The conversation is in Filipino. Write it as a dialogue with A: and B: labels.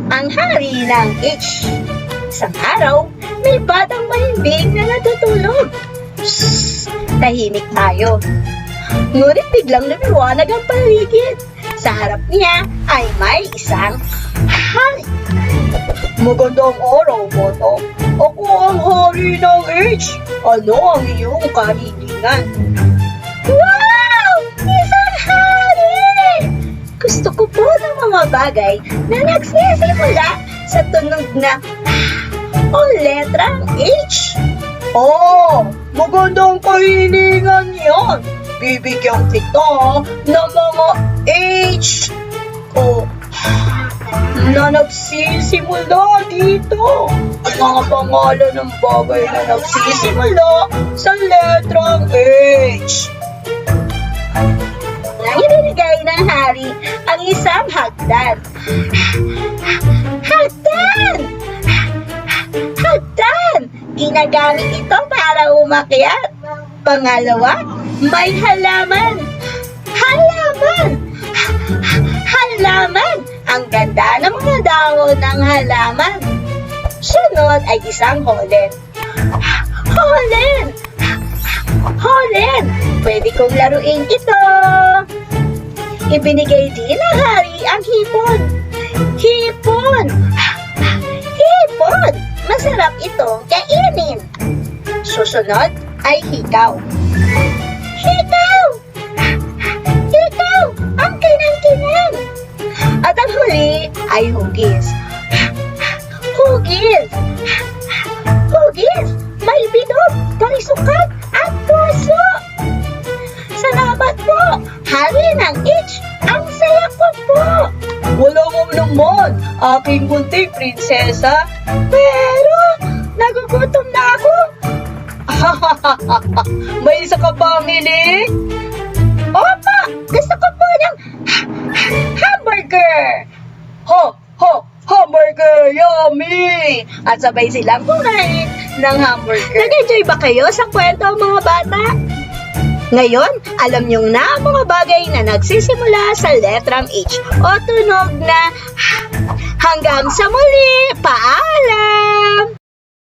A: ang hari ng H. Isang araw, may batang mahimbing na natutulog. Shhh! Tahimik tayo. Ngunit biglang lumiwanag ang paligid. Sa harap niya ay may isang hari. Magandang araw, bata. Ako ang hari ng H. Ano ang iyong kahilingan? Wow! Isang hari! Gusto ko po ng mga bagay na nagsisimula sa tunog na o letrang H. Oh, magandang kahilingan yan. Bibigyan kita ng mga H o na nagsisimula dito. Mga pangalan ng bagay na nagsisimula sa letrang H. Ibinigay ng hari ang isang hagdan. Hagdan! Hagdan! Ginagamit ito para umakyat. Pangalawa, may halaman. Halaman! Halaman! Ang ganda ng mga dahon ng halaman. Sunod ay isang holen. Holen! Holen! Pwede kong laruin ito. Ibinigay din ng hari ang hipon. Hipon! Hipon! Masarap itong kainin. Susunod ay hikaw. Hikaw! Hikaw! Ang kinang-kinang! At ang huli ay hugis. Hugis! Hugis! May binog, kalisukat, at puso! Salamat po! Hari ng H! Ang saya ko po! Wala mo naman, aking munting prinsesa. Pero, nagugutom na ako. May isa ka pamili? Opa! Gusto ko po ng hamburger! Hamburger! Yummy! At sabay silang kumain ng hamburger. Nag-enjoy ba kayo sa kwento, mga bata? Ngayon, alam niyong na ang mga bagay na nagsisimula sa letrang H o tunog na hanggang sa muli! Paalam!